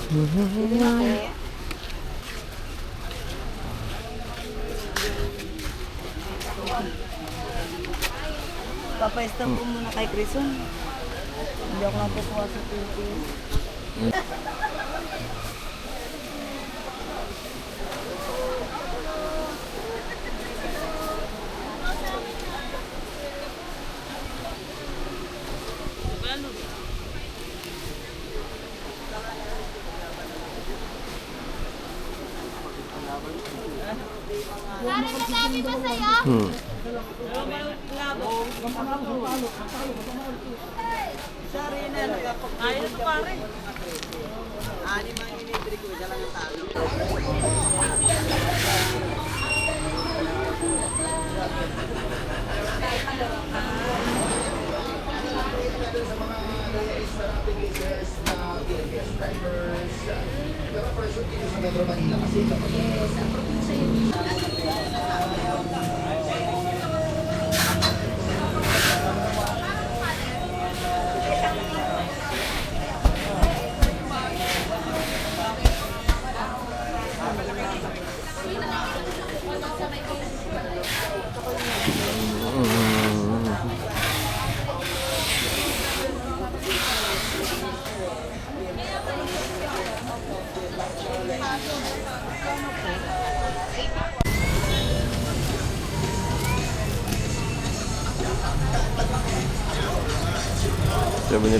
Papaistan po muna kay Crison. Hindi ako napukuha sa Philippines. Pare, nagabi ba sa'yo? Sorry na, ayun ito pare. Ani mga inibiri ko, dyan lang ang talo.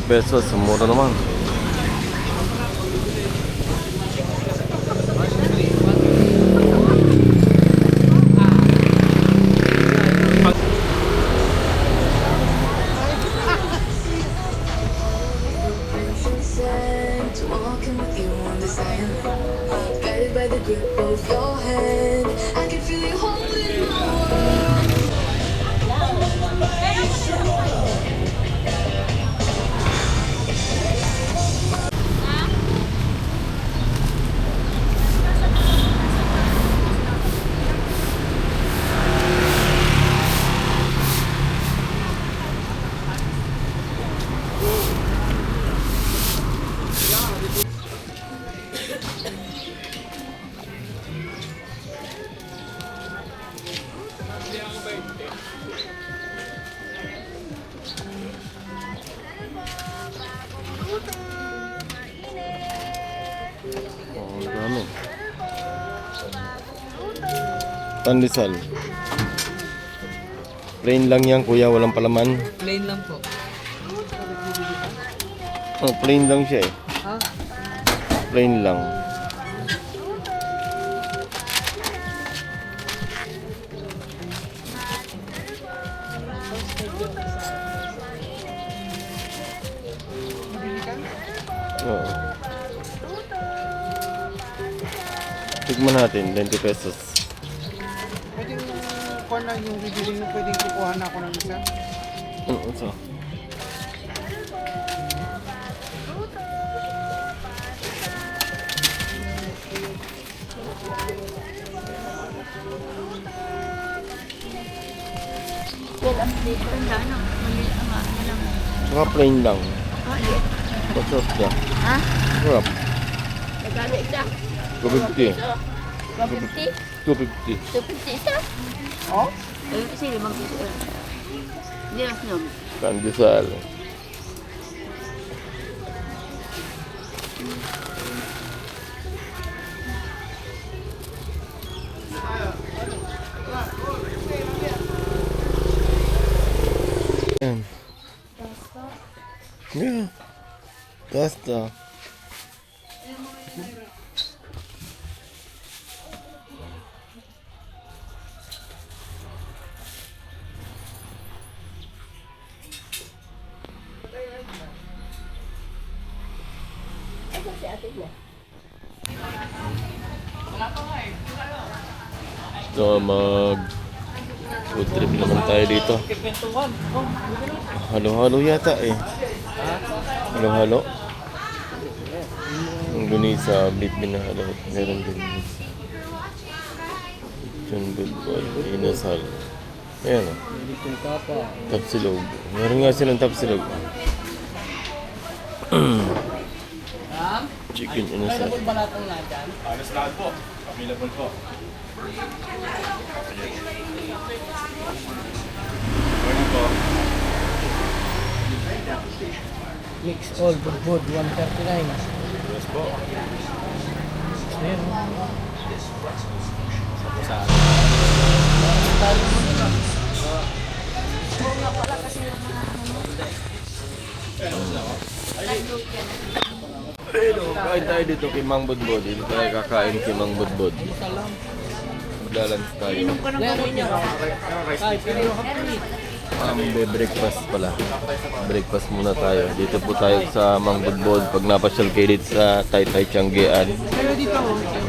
₱70, mura naman. Walking with you on this island, guided by the grip of your hand. I can feel you holding my world. Oh, dami. Pandesal. Plain lang yan, kuya, walang palaman. Plain lang po. Oh, plain lang siya eh. Ha? Plain lang. Oo. Tignan natin, ₱20. Pwedeng kuha na yung bibili mo, pwedeng kukuha na ako ng isa. Oo, so. Saka plain lang. Masarap siya. Ha? Masarap. Nagano isa? 250. 150? 250. 250 isa? Oh? Eh, kasi 5 piso. Hindi lang sinom. Pandesal. Yan. Yeah. Pasta. So, food trip naman tayo dito. Halo-halo yata eh. Halo-halo. Ang gunisa, beef binahalo. Meron din. Lechon bulbul, inasal. Ayan o. Tapsilog. Meron nga silang tapsilog. Chicken inasal. Available ba lahat ng lahat dyan? Halos lahat po. Available po. Morning po. Mix all good, 139. Yes po. Ayun. Sa Pero kain tayo dito kay Mang Budbod. Dito tayo kakain kay Mang Budbod. Maglalunch tayo. Breakfast pala. Breakfast muna tayo. Dito po tayo sa Mang Budbod. Pag napasyal kayo dito sa Taytay Tianggean.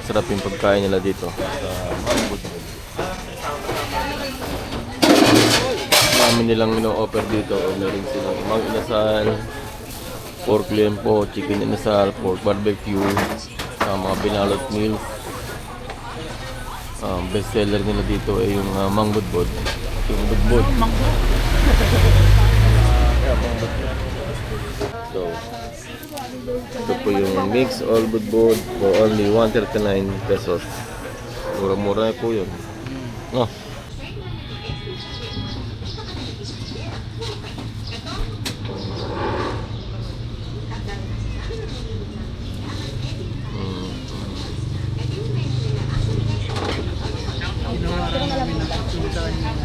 Masarap yung pagkain nila dito sa Mang Budbod. Marami nilang ino-offer dito. Meron silang Mang Inasal, pork lempo, chicken inasal, pork barbecue, mga binalot meals. Best seller nila dito ay yung Mang Budbod. Yung Budbod. Yeah, Mang Budbod. So, ito po yung mix all Budbod for only 139 pesos. Mura-mura po yun. No?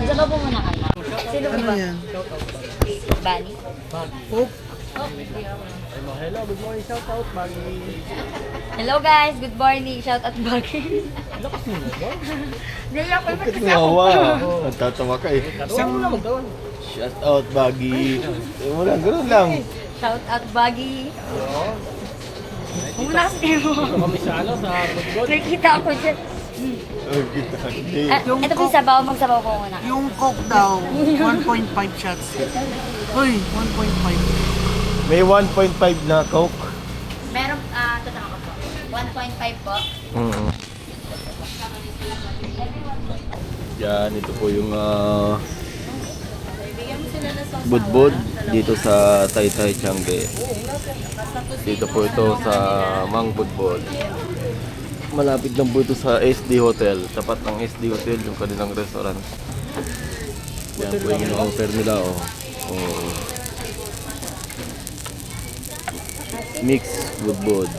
Nasa po muna kayo. Sino po ba? Bani? Coke. Hello, good morning, shout out, Baggy. Hello guys, good morning. Shout out Baggy. Lakas mo na ba? Gaya ko Bakit nawa? Nagtatawa ka eh. Saan mo naman doon? Shout out, Baggy. Wala, ganun lang. Shout out Baggy. Muna kasi mo. Ito kami sa ano, sa Budbod. Nakikita ako dyan. Hindi. Ito po yung sabaw, magsabaw ko muna. Yung Coke daw, 1.5 shots. Uy, 1.5. May 1.5 na Coke. Meron, tutama ko po. 1.5 po. Yan, ito po yung Budbod dito sa Taytay Tiangge. Dito po ito sa Mang Budbod. Malapit lang po ito sa SD Hotel. Tapat ng SD Hotel, yung kanilang restaurant. Yan po yung ino-offer nila. Oh. Mix Budbod.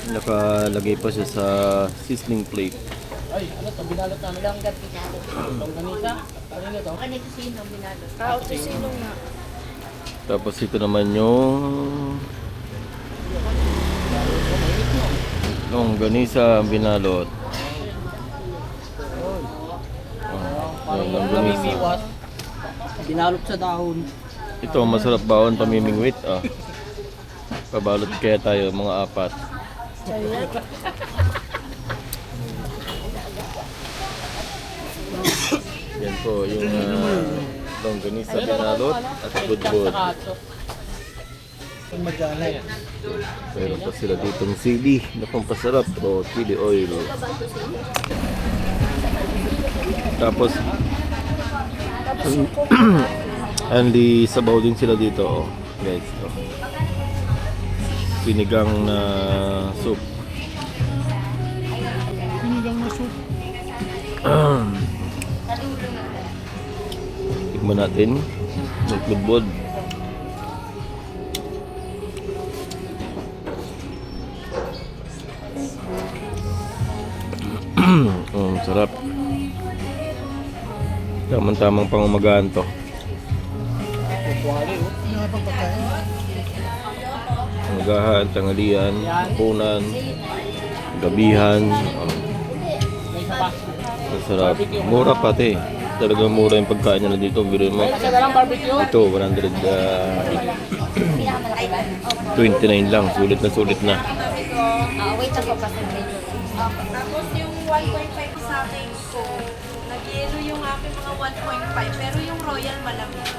Nakalagay pa siya sa sizzling plate. Ay, ano to, binalot namin. Longga pinalot. Longganisa. Ano na to? Kanito sino binalot? Sino nga? Tapos ito naman yung longganisa binalot. Yung longganisa. Namimiwas. Binalot sa dahon. Ito masarap baon pamimingwit. Pabalot kaya tayo mga 4. Yan po yung longganisa binalot at budbod. Majalay. Meron pa sila ditong sili na pampasarap o chili oil. Tapos only sabaw din sila dito, guys. Sinigang na soup. Pinigang na soup. Tignan natin. Budbod. Sarap. Tamang-tamang pangumagahan to. Umagahan, tanghalian, hapunan, gabihan. Masarap. Mura pati. Talagang mura yung pagkain nila dito. Biro mo. Kasi walang barbecue. Ito, 129 lang. Sulit na. Wait ako pa sa Tapos yung 1.5 sa akin ko, nag-yelo yung aking mga 1.5, pero yung royal malamig.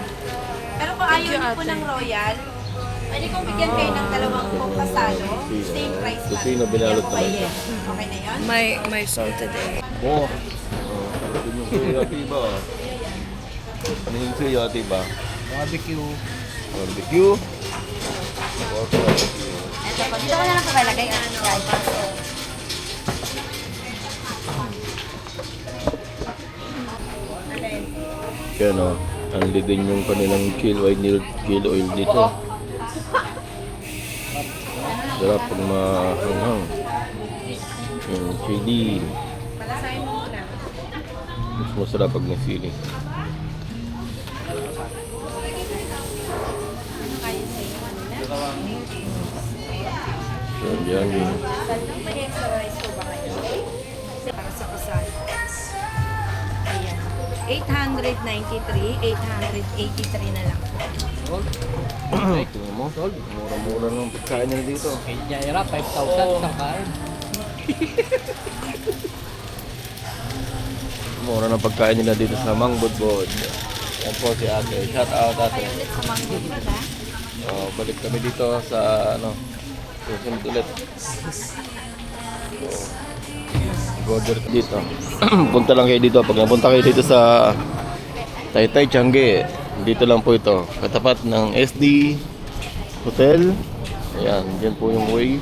Pero kung ayaw niyo po ng royal, pwede kong bigyan kayo ng dalawang Coke Pasalo, same price lang. Kusino, binalot Bigyan ko naman. kayo. Okay na yun? May salted egg. Oh. Ito yung kuya tiba. Ano yung kuya tiba? Barbecue. Barbecue. Ito po. Dito ko na lang po kalagay. Guys. Yan o. Anli din yung kanilang kale oil dito. Sarap pag mahanghang. Yung chili. Malasahin mo muna. Mas masarap pag may sili. Ano kayo sa inyo kanina? Yan yun. May extra rice po ba kayo? Para sa kasal. Ayan. 893, 883 na lang. Tingnan mo. Mura-mura ng pagkain nila dito. Jaira, 5,000 isang kain. Mura ng pagkain nila dito sa Mang Budbod. Yan po si ate. Shout out ate. Kayo ulit sa mga good ha? Balik kami dito sa susunod ulit. Order dito. Punta lang kayo dito. Pag napunta kayo dito sa Taytay Changi, dito lang po ito. Katapat ng SD Hotel. Ayan, dyan po yung way.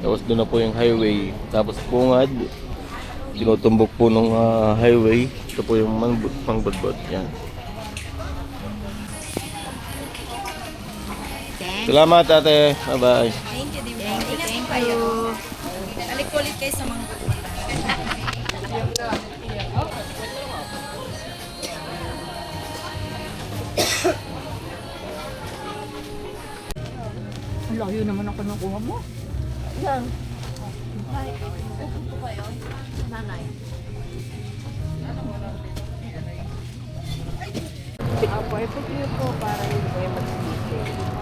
Tapos doon na po yung highway. Tapos pungad. Tinutumbok po ng highway. Ito po yung Mangbudbod. Yan. Salamat ate. Bye-bye. Thank you din po. Ingat po kayo. Balik ulit kayo sa mga good. Ang layo naman ang kinukuha mo. Yan. Upo po kayo. Nanay. Apo, ito po para hindi kayo mag-isip.